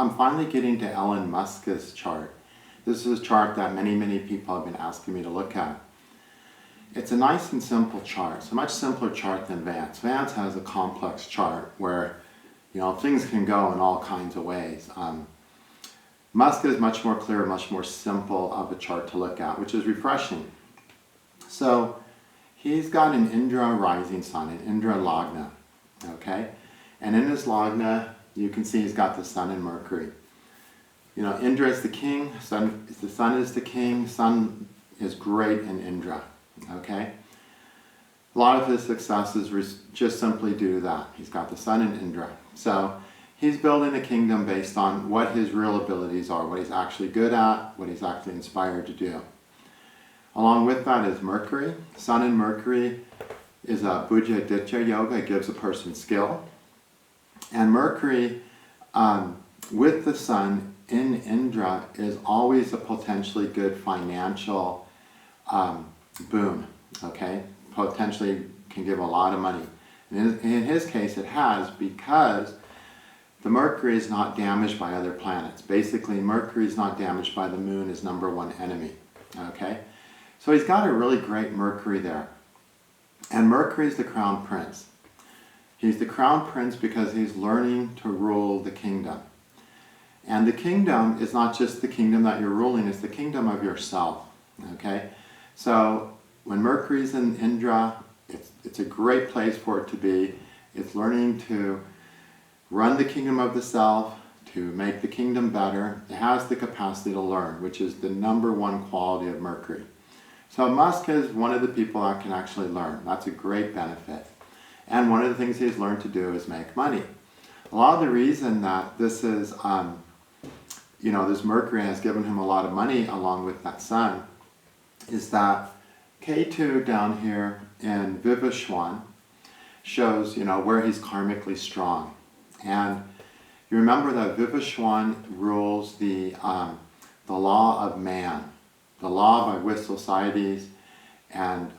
I'm finally getting to Elon Musk's chart. This is a chart that many people have been asking me to look at. It's a nice and simple chart. It's a much simpler chart than Vance. Vance has a complex chart where, things can go in all kinds of ways. Musk is much more clear, much more simple of a chart to look at, which is refreshing. So he's got an Indra rising sun, an Indra Lagna, okay? And in his Lagna, you can see he's got the sun and Mercury. Indra is the king, the sun is the king, sun is great in Indra, okay? A lot of his success is just simply due to that. He's got the sun in Indra. So he's building a kingdom based on what his real abilities are, what he's actually good at, what he's actually inspired to do. Along with that is Mercury. Sun and Mercury is a Bhuja Aditya yoga. It gives a person skill. And Mercury, with the sun in Indra, is always a potentially good financial boon, okay? Potentially can give a lot of money. And in his case, it has, because the Mercury is not damaged by other planets. Basically, Mercury is not damaged by the moon, his number one enemy, okay? So he's got a really great Mercury there. And Mercury is the crown prince. He's the crown prince because he's learning to rule the kingdom. And the kingdom is not just the kingdom that you're ruling, it's the kingdom of yourself, okay? So when Mercury's in Indra, it's a great place for it to be. It's learning to run the kingdom of the self, to make the kingdom better. It has the capacity to learn, which is the number one quality of Mercury. So Musk is one of the people that can actually learn. That's a great benefit. And one of the things he's learned to do is make money. A lot of the reason that this is, this Mercury has given him a lot of money along with that sun is that Ketu down here in Vivishwan shows, where he's karmically strong. And you remember that Vivishwan rules the law of man, the law by which societies and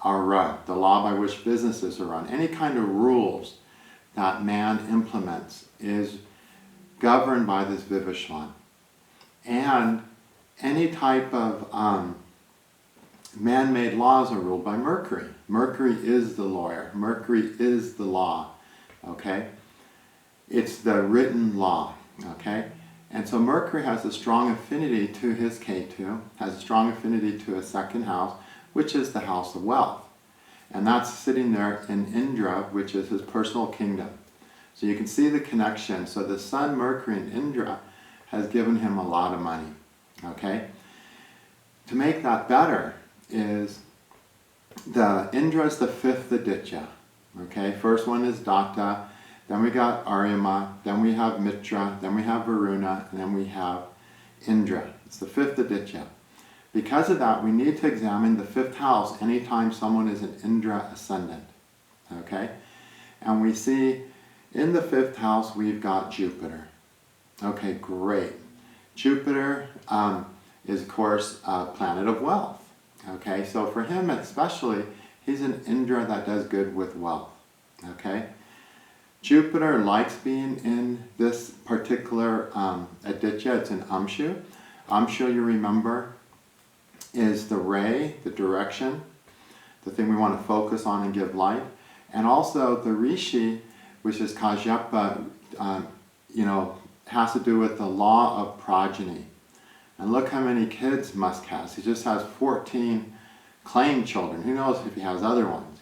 are run, the law by which businesses are run. Any kind of rules that man implements is governed by this Vivishwan. And any type of man-made laws are ruled by Mercury. Mercury is the lawyer. Mercury is the law, okay? It's the written law, okay? And so Mercury has a strong affinity to his Ketu, has a strong affinity to his second house, which is the house of wealth. And that's sitting there in Indra, which is his personal kingdom. So you can see the connection. So the sun, Mercury, and Indra has given him a lot of money, okay? To make that better is Indra is the fifth Aditya, okay? First one is Datta, then we got Aryama, then we have Mitra, then we have Varuna, and then we have Indra. It's the fifth Aditya. Because of that, we need to examine the fifth house anytime someone is an Indra ascendant, okay? And we see in the fifth house, we've got Jupiter. Okay, great. Jupiter is, of course, a planet of wealth. Okay, so for him especially, he's an Indra that does good with wealth. Okay? Jupiter likes being in this particular Aditya. It's an Amshu. Amshu, you remember, is the ray, the direction, the thing we want to focus on and give light. And also the Rishi, which is Kajapa, has to do with the law of progeny. And look how many kids Musk has. He just has 14 claimed children. Who knows if he has other ones,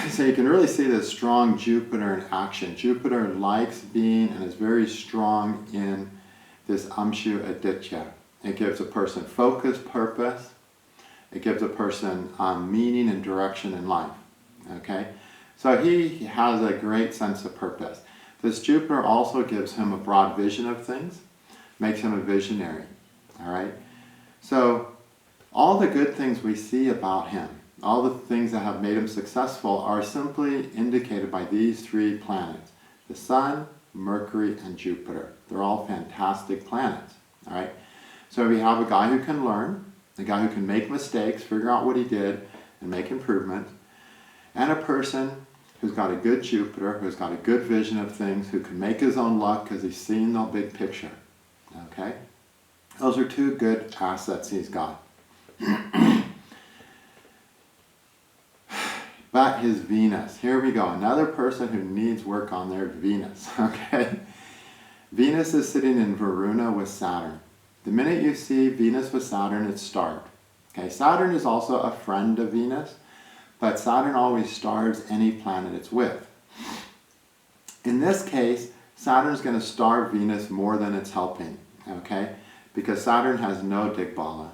So you can really see this strong Jupiter in action. Jupiter likes being and is very strong in this Amshu Aditya. It gives a person focus, purpose. It gives a person meaning and direction in life. Okay? So he has a great sense of purpose. This Jupiter also gives him a broad vision of things, makes him a visionary. All right? So all the good things we see about him, all the things that have made him successful are simply indicated by these three planets. The Sun, Mercury, and Jupiter. They're all fantastic planets. All right? So we have a guy who can learn, a guy who can make mistakes, figure out what he did, and make improvements, and a person who's got a good Jupiter, who's got a good vision of things, who can make his own luck because he's seen the big picture. Okay? Those are two good assets he's got. But his Venus, here we go, another person who needs work on their Venus, okay? Venus is sitting in Varuna with Saturn. The minute you see Venus with Saturn, it's starred. Okay, Saturn is also a friend of Venus, but Saturn always stars any planet it's with. In this case, Saturn's going to star Venus more than it's helping, okay? Because Saturn has no Digbala.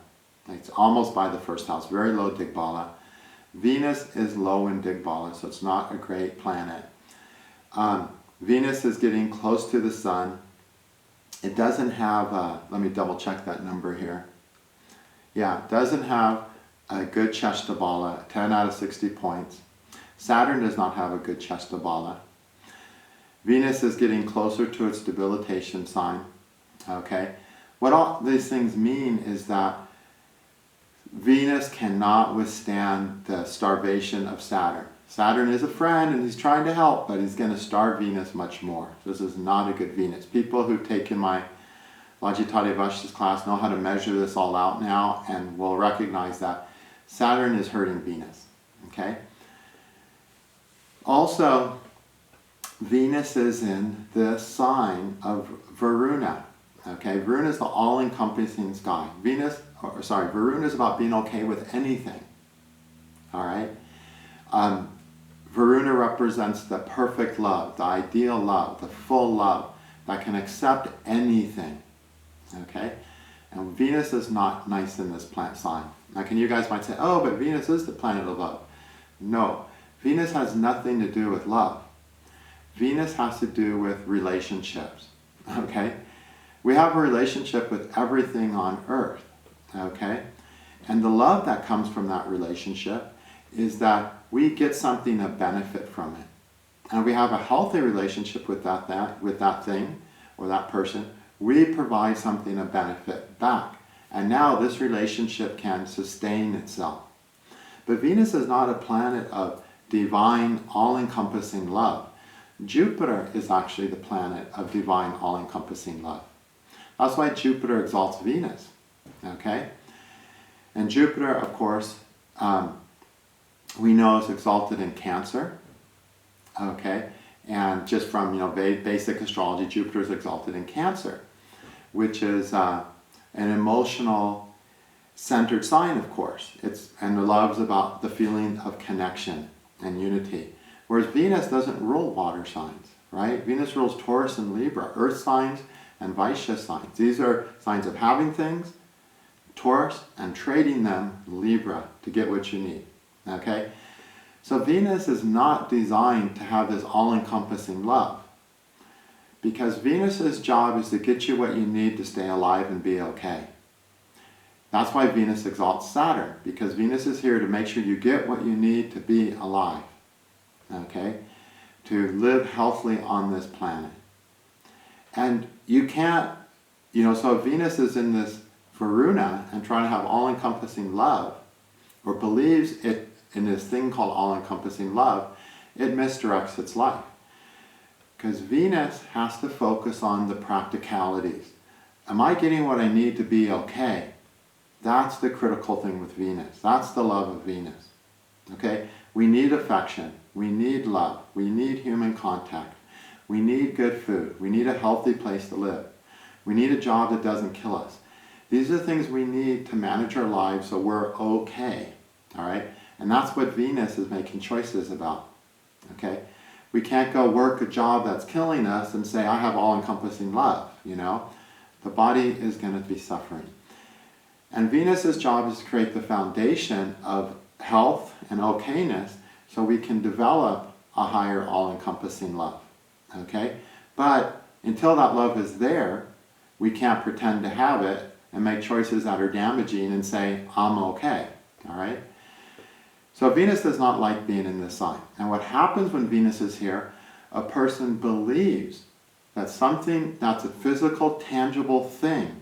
It's almost by the first house, very low Digbala. Venus is low in Digbala, so it's not a great planet. Venus is getting close to the Sun. It doesn't have, let me double check that number here. Yeah, it doesn't have a good Cheshtabala, 10 out of 60 points. Saturn does not have a good Cheshtabala. Venus is getting closer to its debilitation sign. Okay? What all these things mean is that Venus cannot withstand the starvation of Saturn. Saturn is a friend and he's trying to help, but he's going to starve Venus much more. This is not a good Venus. People who've taken my Adityas class know how to measure this all out now and will recognize that Saturn is hurting Venus. Okay? Also, Venus is in the sign of Varuna. Okay, Varuna is the all-encompassing sky. Varuna is about being okay with anything. All right? Varuna represents the perfect love, the ideal love, the full love that can accept anything. Okay? And Venus is not nice in this planet sign. Now, you guys might say, oh, but Venus is the planet of love. No, Venus has nothing to do with love. Venus has to do with relationships. Okay? We have a relationship with everything on Earth. Okay? And the love that comes from that relationship is that we get something of benefit from it. And we have a healthy relationship with that thing or that person. We provide something of benefit back. And now this relationship can sustain itself. But Venus is not a planet of divine, all-encompassing love. Jupiter is actually the planet of divine, all-encompassing love. That's why Jupiter exalts Venus. Okay? And Jupiter, of course, we know is exalted in Cancer. Okay? And just from basic astrology, Jupiter is exalted in Cancer, which is an emotional centered sign, of course. And the love's about the feeling of connection and unity. Whereas Venus doesn't rule water signs, right? Venus rules Taurus and Libra, earth signs and Vaishya signs. These are signs of having things, Taurus, and trading them, Libra, to get what you need. Okay? So Venus is not designed to have this all-encompassing love. Because Venus's job is to get you what you need to stay alive and be okay. That's why Venus exalts Saturn, because Venus is here to make sure you get what you need to be alive. Okay? To live healthily on this planet. And you can't, so if Venus is in this Varuna and trying to have all-encompassing love, or believes it in this thing called all-encompassing love, it misdirects its life. Because Venus has to focus on the practicalities. Am I getting what I need to be okay? That's the critical thing with Venus. That's the love of Venus. Okay? We need affection. We need love. We need human contact. We need good food. We need a healthy place to live. We need a job that doesn't kill us. These are the things we need to manage our lives so we're okay. All right? And that's what Venus is making choices about. Okay? We can't go work a job that's killing us and say, I have all-encompassing love, The body is going to be suffering. And Venus's job is to create the foundation of health and okayness so we can develop a higher all-encompassing love. Okay? But until that love is there, we can't pretend to have it and make choices that are damaging and say, I'm okay. All right? So Venus does not like being in this sign. And what happens when Venus is here, a person believes that something that's a physical, tangible thing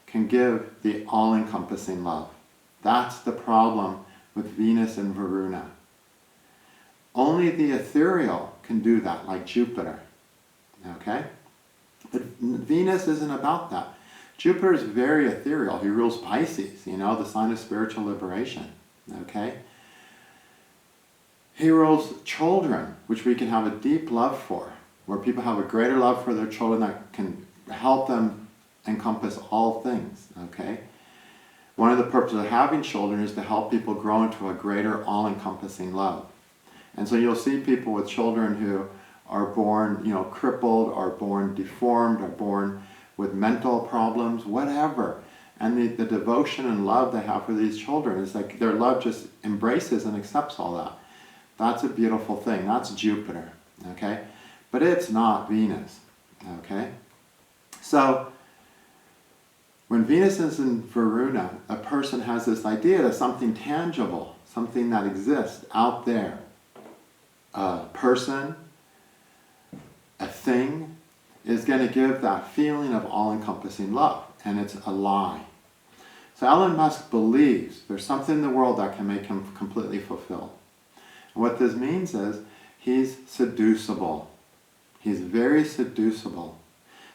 can give the all-encompassing love. That's the problem with Venus and Varuna. Only the ethereal can do that, like Jupiter. Okay? But Venus isn't about that. Jupiter is very ethereal. He rules Pisces, the sign of spiritual liberation. Okay? He rules children, which we can have a deep love for, where people have a greater love for their children that can help them encompass all things. Okay? One of the purposes of having children is to help people grow into a greater all-encompassing love. And so you'll see people with children who are born, crippled, are born deformed, are born with mental problems, whatever. And the devotion and love they have for these children is like their love just embraces and accepts all that. That's a beautiful thing. That's Jupiter, okay? But it's not Venus, okay? So when Venus is in Varuna, a person has this idea that something tangible, something that exists out there, a person, a thing, is going to give that feeling of all-encompassing love, and it's a lie. So Elon Musk believes there's something in the world that can make him completely fulfilled. And what this means is he's seducible. He's very seducible.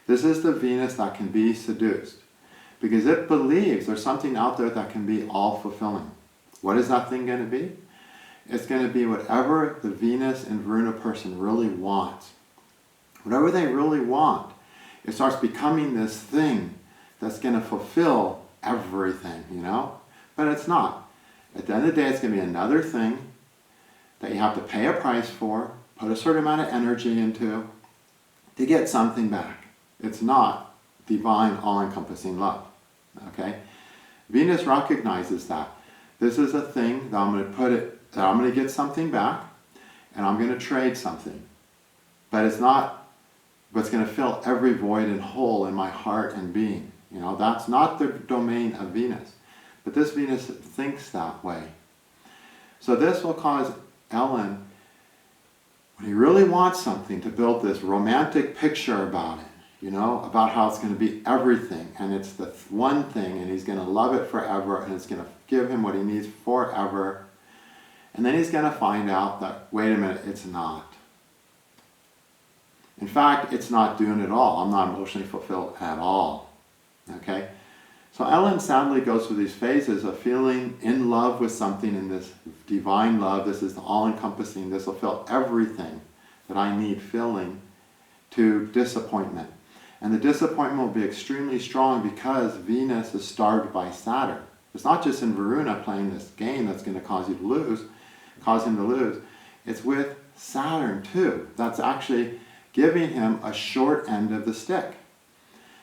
This is the Venus that can be seduced, because it believes there's something out there that can be all-fulfilling. What is that thing going to be? It's going to be whatever the Venus and Varuna person really wants. Whatever they really want, it starts becoming this thing that's going to fulfill everything, But it's not. At the end of the day, it's going to be another thing that you have to pay a price for, put a certain amount of energy into, to get something back. It's not divine, all-encompassing love, okay? Venus recognizes that. This is a thing that I'm going to get something back, and I'm going to trade something. But it's not what's going to fill every void and hole in my heart and being. That's not the domain of Venus. But this Venus thinks that way. So this will cause Elon, when he really wants something, to build this romantic picture about it, about how it's going to be everything, and it's the one thing, and he's going to love it forever, and it's going to give him what he needs forever. And then he's going to find out that, wait a minute, it's not. In fact, it's not doing it all. I'm not emotionally fulfilled at all. Okay? So Elon sadly goes through these phases of feeling in love with something in this divine love. This is the all-encompassing. This will fill everything that I need filling, to disappointment. And the disappointment will be extremely strong because Venus is starved by Saturn. It's not just in Varuna playing this game that's going to cause him to lose. It's with Saturn too. That's actually giving him a short end of the stick.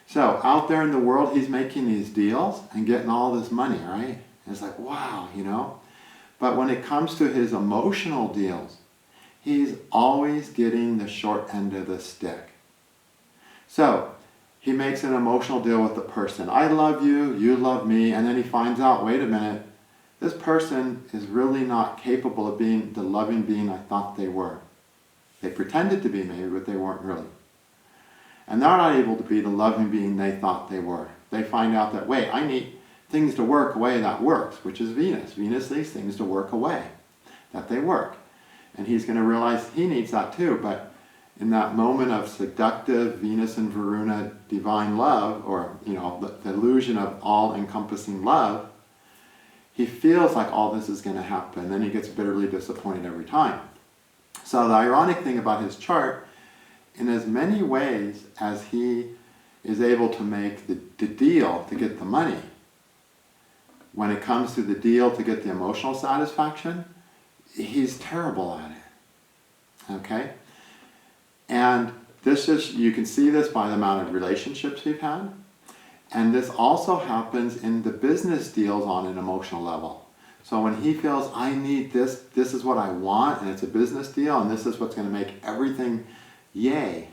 So out there in the world, he's making these deals and getting all this money, right? And it's like, wow, But when it comes to his emotional deals, he's always getting the short end of the stick. So he makes an emotional deal with the person. I love you, you love me. And then he finds out, wait a minute, this person is really not capable of being the loving being I thought they were. They pretended to be maybe, but they weren't really. And they're not able to be the loving being they thought they were. They find out that, wait, I need things to work a way that works, which is Venus. Venus needs things to work a way that they work. And he's going to realize he needs that too. But in that moment of seductive Venus and Varuna divine love, or the illusion of all-encompassing love, he feels like all this is going to happen. Then he gets bitterly disappointed every time. So the ironic thing about his chart, in as many ways as he is able to make the deal to get the money, when it comes to the deal to get the emotional satisfaction, he's terrible at it. Okay? And you can see this by the amount of relationships we've had. And this also happens in the business deals on an emotional level. So when he feels, I need this, this is what I want, and it's a business deal, and this is what's going to make everything yay,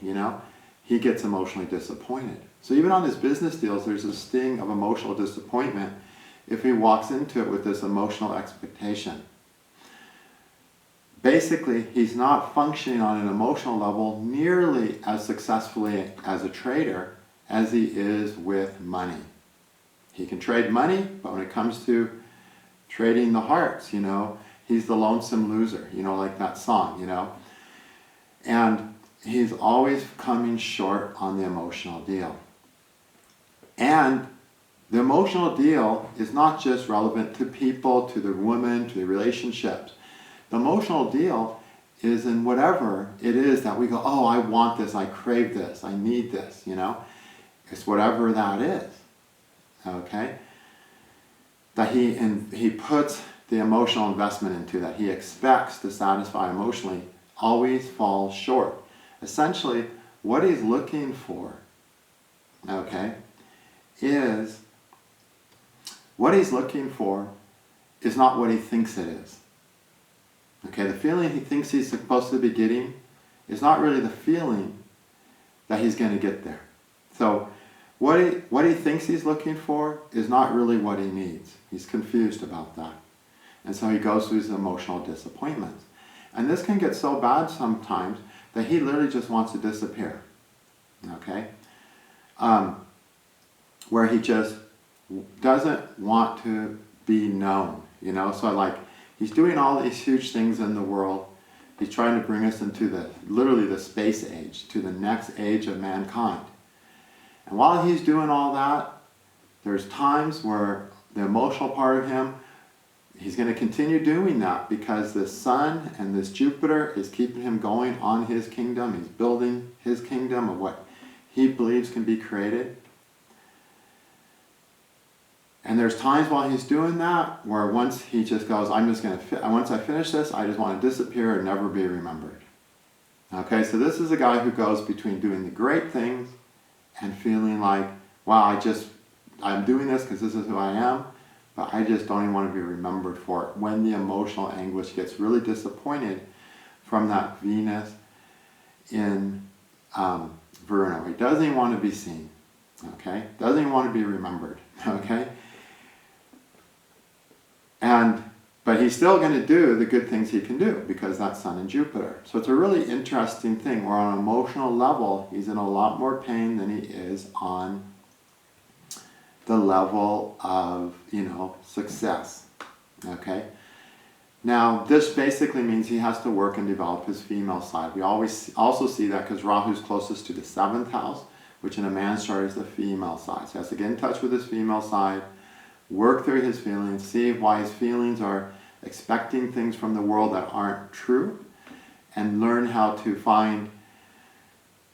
he gets emotionally disappointed. So even on his business deals, there's a sting of emotional disappointment if he walks into it with this emotional expectation. Basically, he's not functioning on an emotional level nearly as successfully as a trader as he is with money. He can trade money, but when it comes to trading the hearts, He's the lonesome loser, like that song, And he's always coming short on the emotional deal. And the emotional deal is not just relevant to people, to the women, to the relationships. The emotional deal is in whatever it is that we go, oh, I want this, I crave this, I need this, It's whatever that is, okay? That he puts the emotional investment into, that he expects to satisfy emotionally, always falls short. Essentially, what he's looking for, okay, is not what he thinks it is. Okay, the feeling he thinks he's supposed to be getting is not really the feeling that he's going to get there. So what he thinks he's looking for is not really what he needs. He's confused about that. And so he goes through his emotional disappointments. And this can get so bad sometimes that he literally just wants to disappear. Okay? Where he just doesn't want to be known. So he's doing all these huge things in the world. He's trying to bring us into literally the space age, to the next age of mankind. And while he's doing all that, there's times where the emotional part of him, he's going to continue doing that because the sun and this Jupiter is keeping him going on his kingdom. He's building his kingdom of what he believes can be created. And there's times while he's doing that where once he just goes, once I finish this, I just want to disappear and never be remembered. Okay, so this is a guy who goes between doing the great things and feeling like, wow, I'm doing this because this is who I am, but I just don't even want to be remembered for it. When the emotional anguish gets really disappointed from that Venus in Varuna. He doesn't even want to be seen. Okay? Doesn't even want to be remembered. Okay? But he's still going to do the good things he can do because that's Sun and Jupiter. So it's a really interesting thing where on an emotional level, he's in a lot more pain than he is on the level of, success. Okay? Now, this basically means he has to work and develop his female side. We always also see that because Rahu's closest to the 7th house, which in a man's chart is the female side. So he has to get in touch with his female side, work through his feelings, see why his feelings are expecting things from the world that aren't true, and learn how to find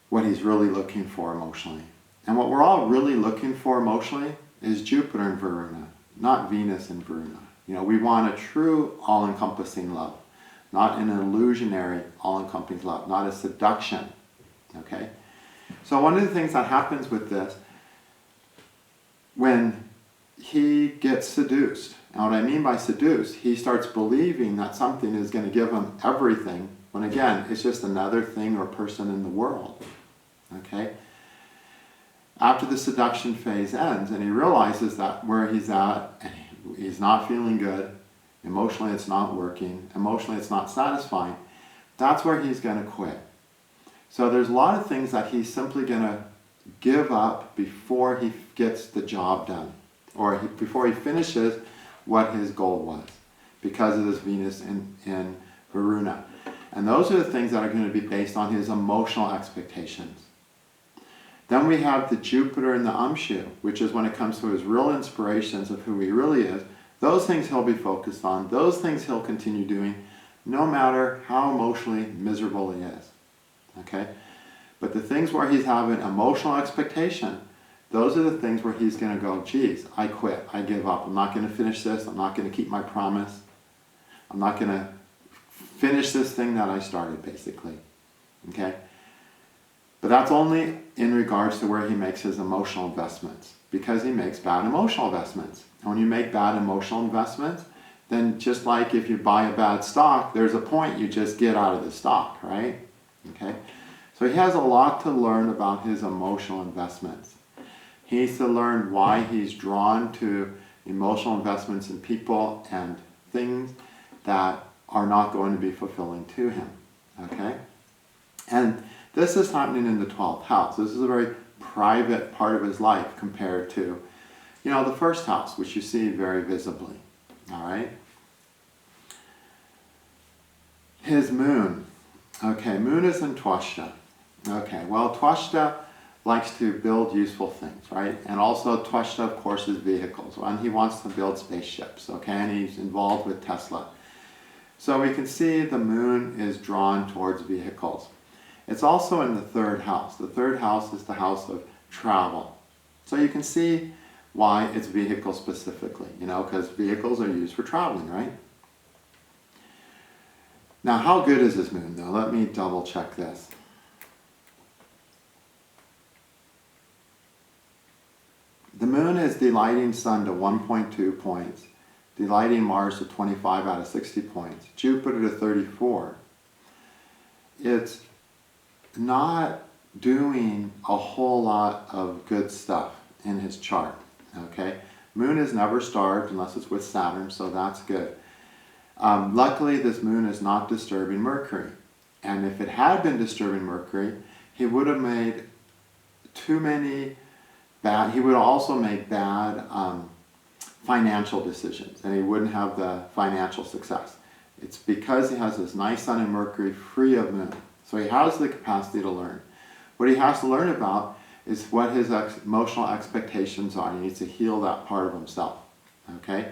what he's really looking for emotionally. And what we're all really looking for emotionally is Jupiter and Varuna, not Venus and Varuna. We want a true all-encompassing love, not an illusionary all-encompassing love, not a seduction. Okay? So one of the things that happens with this, when he gets seduced, and what I mean by seduced, he starts believing that something is going to give him everything, when again, it's just another thing or person in the world. Okay? After the seduction phase ends, and he realizes that where he's at, he's not feeling good, emotionally it's not working, emotionally it's not satisfying, that's where he's going to quit. So there's a lot of things that he's simply going to give up before he gets the job done, or before he finishes what his goal was, because of this Venus in Varuna. And those are the things that are going to be based on his emotional expectations. Then we have the Jupiter and the Amshu, which is when it comes to his real inspirations of who he really is. Those things he'll be focused on. Those things he'll continue doing, no matter how emotionally miserable he is. Okay? But the things where he's having emotional expectation, those are the things where he's going to go, geez, I quit, I give up. I'm not going to finish this. I'm not going to keep my promise. I'm not going to finish this thing that I started, basically. Okay? But that's only in regards to where he makes his emotional investments, because he makes bad emotional investments. And when you make bad emotional investments, then just like if you buy a bad stock, there's a point you just get out of the stock, right? Okay? So he has a lot to learn about his emotional investments. He needs to learn why he's drawn to emotional investments in people and things that are not going to be fulfilling to him. Okay? And this is happening in the 12th house. This is a very private part of his life compared to, the first house, which you see very visibly. All right? His moon. Okay, moon is in Twashta. Okay, well, Twashta likes to build useful things, right? And also Twashta, of course, is vehicles. And he wants to build spaceships, okay? And he's involved with Tesla. So we can see the moon is drawn towards vehicles. It's also in the third house. The third house is the house of travel. So you can see why it's vehicle specifically, you know, because vehicles are used for traveling, right? Now, how good is this moon, though? Let me double check this. The moon is delighting Sun to 1.2 points, delighting Mars to 25 out of 60 points, Jupiter to 34. It's not doing a whole lot of good stuff in his chart, okay? Moon is never starved unless it's with Saturn, so that's good. Luckily, this moon is not disturbing Mercury. And if it had been disturbing Mercury, he would have made too many bad, he would also make bad financial decisions, and he wouldn't have the financial success. It's because he has this nice Sun and Mercury free of moon. So he has the capacity to learn. What he has to learn about is what his emotional expectations are. He needs to heal that part of himself. Okay?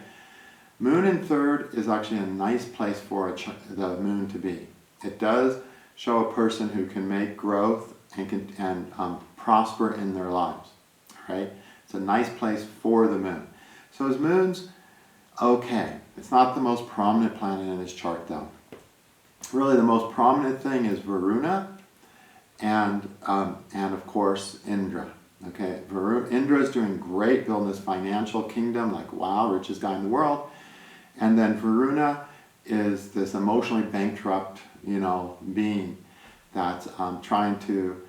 Moon in third is actually a nice place for the moon to be. It does show a person who can make growth and prosper in their lives. Right? It's a nice place for the moon. So his moon's okay. It's not the most prominent planet in his chart, though. Really, the most prominent thing is Varuna and of course Indra. Okay, Indra is doing great, building this financial kingdom, like wow, richest guy in the world. And then Varuna is this emotionally bankrupt, you know, being that's trying to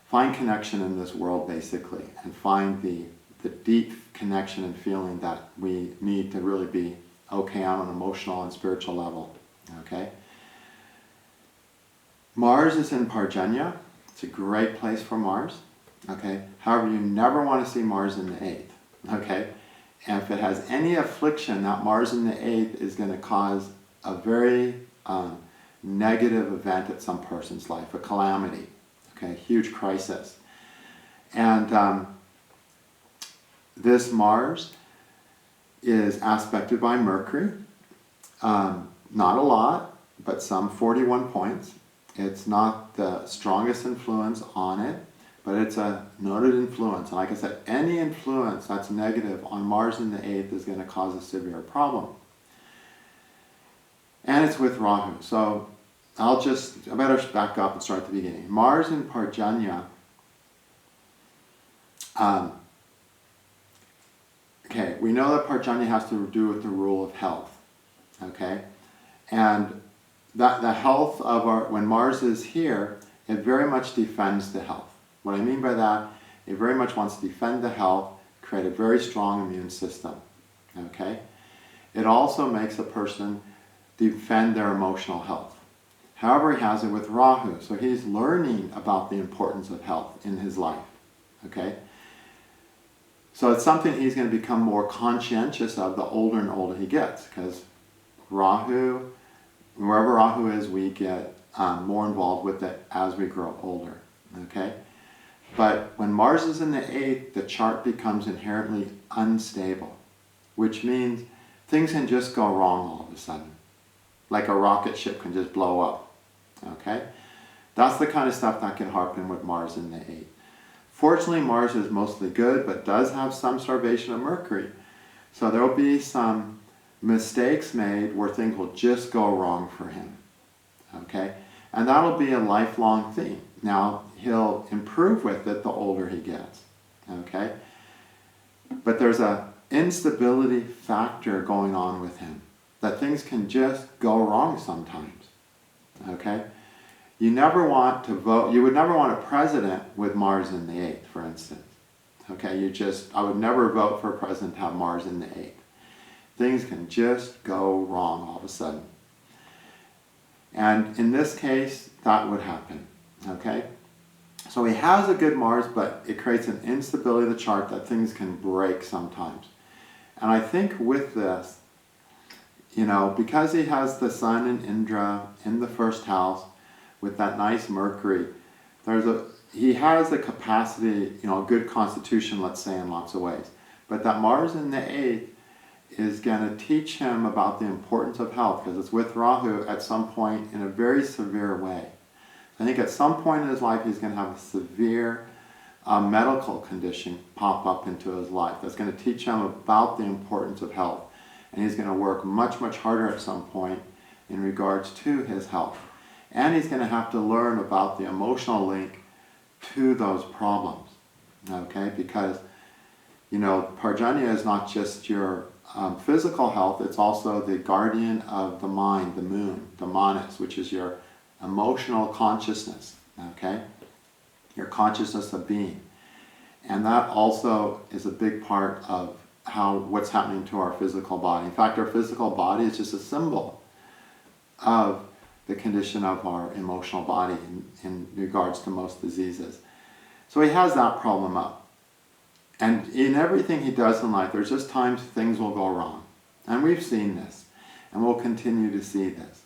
find connection in this world, basically, and find the deep connection and feeling that we need to really be okay on an emotional and spiritual level. Okay. Mars is in Parjanya. It's a great place for Mars. Okay. However, you never want to see Mars in the 8th. Okay. And if it has any affliction, that Mars in the 8th is going to cause a very negative event at some person's life, a calamity. Okay, huge crisis. And this Mars is aspected by Mercury. Not a lot, but some 41 points. It's not the strongest influence on it, but it's a noted influence. And like I said, any influence that's negative on Mars in the 8th is going to cause a severe problem. And it's with Rahu. So I better back up and start at the beginning. Mars in Parjanya, okay, we know that Parjanya has to do with the rule of health, okay? And that the health of when Mars is here, it very much defends the health. What I mean by that, it very much wants to defend the health, create a very strong immune system, okay? It also makes a person defend their emotional health. However, he has it with Rahu, so he's learning about the importance of health in his life, okay? So it's something he's going to become more conscientious of the older and older he gets, because Rahu, wherever Rahu is, we get more involved with it as we grow older, okay? But when Mars is in the 8th, the chart becomes inherently unstable, which means things can just go wrong all of a sudden. Like a rocket ship can just blow up, okay? That's the kind of stuff that can happen with Mars in the 8th. Fortunately, Mars is mostly good, but does have some starvation of Mercury. So there will be some mistakes made where things will just go wrong for him, okay? And that'll be a lifelong thing. Now, he'll improve with it the older he gets, okay? But there's an instability factor going on with him, that things can just go wrong sometimes, okay? You never want to vote, you would never want a president with Mars in the 8th, for instance, okay? I would never vote for a president to have Mars in the 8th. Things can just go wrong all of a sudden. And in this case, that would happen, okay? So he has a good Mars, but it creates an instability of the chart that things can break sometimes. And I think with this, because he has the sun and Indra in the first house with that nice Mercury, he has the capacity, a good constitution, let's say, in lots of ways. But that Mars in the 8th is going to teach him about the importance of health, because it's with Rahu at some point in a very severe way. I think at some point in his life he's going to have a severe medical condition pop up into his life that's going to teach him about the importance of health. And he's going to work much, much harder at some point in regards to his health. And he's going to have to learn about the emotional link to those problems. Okay? Because, Parjanya is not just your physical health, it's also the guardian of the mind, the moon, the manas, which is your emotional consciousness. Okay? Your consciousness of being. And that also is a big part of what's happening to our physical body. In fact, our physical body is just a symbol of the condition of our emotional body in regards to most diseases. So he has that problem up. And in everything he does in life, there's just times things will go wrong. And we've seen this. And we'll continue to see this.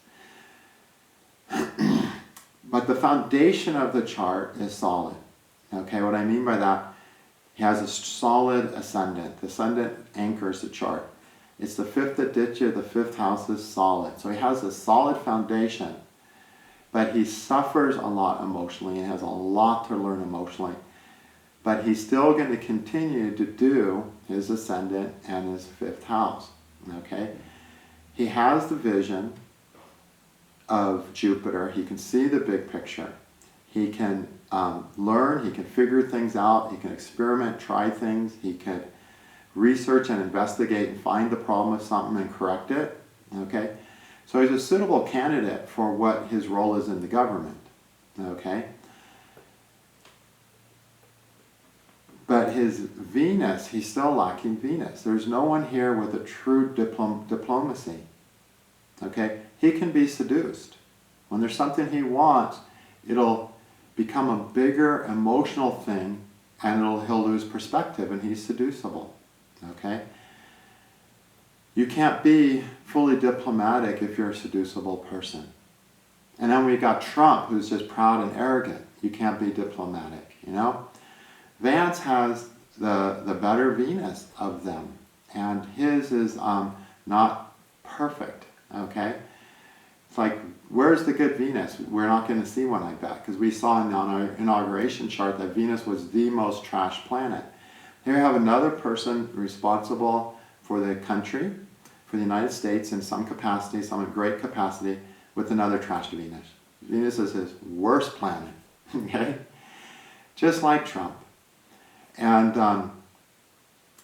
But the foundation of the chart is solid. Okay, what I mean by that, he has a solid ascendant. The ascendant anchors the chart. It's the 5th Aditya, the 5th house is solid. So he has a solid foundation, but he suffers a lot emotionally and has a lot to learn emotionally. But he's still going to continue to do his ascendant and his 5th house. Okay? He has the vision of Jupiter. He can see the big picture. He can learn, he can figure things out, he can experiment, try things, he can research and investigate and find the problem of something and correct it. Okay? So he's a suitable candidate for what his role is in the government. Okay? But his Venus, he's still lacking Venus. There's no one here with a true diplomacy. Okay? He can be seduced. When there's something he wants, it'll become a bigger emotional thing, and he'll lose perspective, and he's seducible. Okay? You can't be fully diplomatic if you're a seducible person. And then we got Trump, who's just proud and arrogant. You can't be diplomatic, Vance has the better Venus of them, and his is not perfect. Okay? It's like, where's the good Venus? We're not going to see one, I bet, because we saw in our inauguration chart that Venus was the most trashed planet. Here you have another person responsible for the country, for the United States in some capacity, some in great capacity, with another trashed Venus. Venus is his worst planet, okay? Just like Trump. And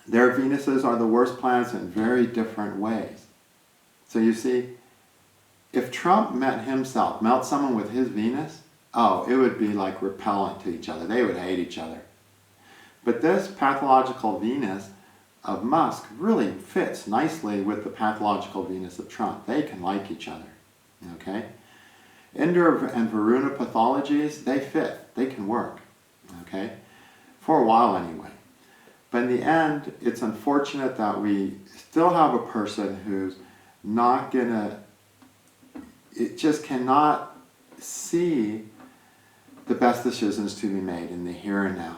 their Venuses are the worst planets in very different ways. So you see, if Trump met someone with his Venus, it would be like repellent to each other. They would hate each other. But this pathological Venus of Musk really fits nicely with the pathological Venus of Trump. They can like each other. Okay? Indra and Varuna pathologies, they fit. They can work. Okay? For a while anyway. But in the end, it's unfortunate that we still have a person who's not going to, it just cannot see the best decisions to be made in the here and now.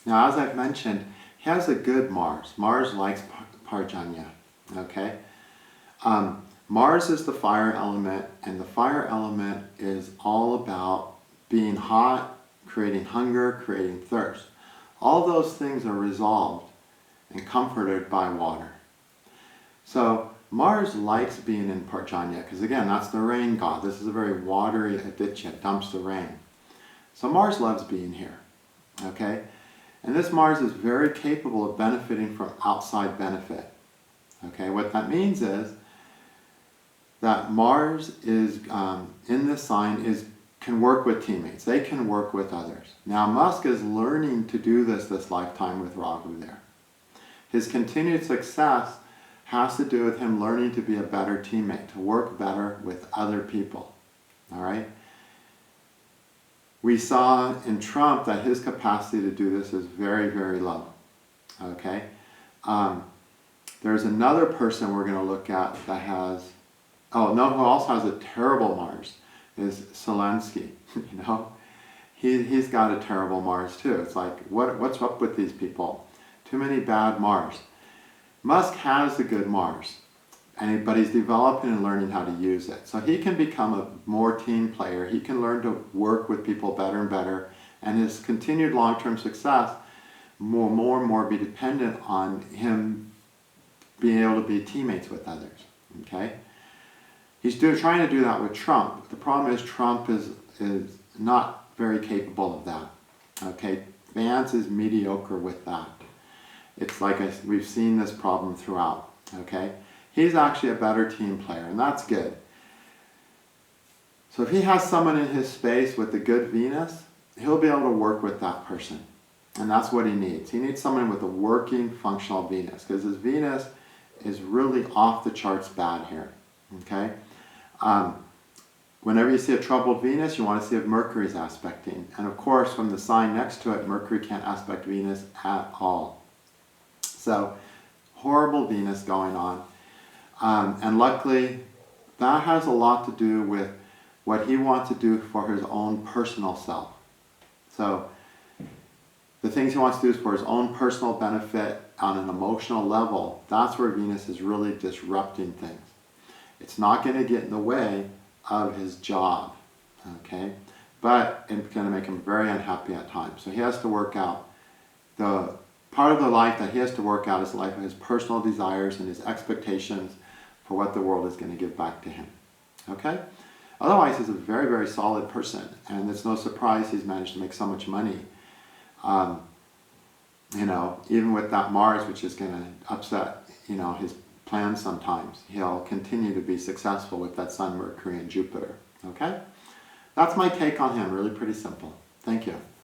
Now, as I've mentioned, he has a good Mars. Mars likes Parjanya, okay? Mars is the fire element, and the fire element is all about being hot, creating hunger, creating thirst. All those things are resolved and comforted by water. So Mars likes being in Parjanya, because again, that's the rain god. This is a very watery Aditya, dumps the rain. So Mars loves being here, okay? And this Mars is very capable of benefiting from outside benefit. Okay, what that means is that Mars is in this sign can work with teammates. They can work with others. Now Musk is learning to do this lifetime with Rahu there. His continued success has to do with him learning to be a better teammate, to work better with other people. All right? We saw in Trump that his capacity to do this is very, very low. Okay? There's another person we're going to look at that has, who also has a terrible Mars, is Zelensky. You know? He's got a terrible Mars too. It's like, what's up with these people? Too many bad Mars. Musk has a good Mars, but he's developing and learning how to use it. So he can become a more team player. He can learn to work with people better and better, and his continued long-term success will more and more be dependent on him being able to be teammates with others. Okay? He's trying to do that with Trump. The problem is Trump is not very capable of that. Okay? Vance is mediocre with that. It's like we've seen this problem throughout. Okay? He's actually a better team player, and that's good. So if he has someone in his space with a good Venus, he'll be able to work with that person. And that's what he needs. He needs someone with a working, functional Venus, because his Venus is really off the charts bad here. Okay? Whenever you see a troubled Venus, you want to see if Mercury's aspecting. And of course, from the sign next to it, Mercury can't aspect Venus at all. So, horrible Venus going on. And luckily, that has a lot to do with what he wants to do for his own personal self. So, the things he wants to do is for his own personal benefit on an emotional level. That's where Venus is really disrupting things. It's not going to get in the way of his job, okay? But it's going to make him very unhappy at times. So he has to work out the part of the life that he has to work out is the life of his personal desires and his expectations for what the world is going to give back to him. Okay? Otherwise, he's a very, very solid person, and it's no surprise he's managed to make so much money. You know, even with that Mars, which is going to upset, you know, his plans sometimes, he'll continue to be successful with that Sun, Mercury, and Jupiter. Okay? That's my take on him. Really pretty simple. Thank you.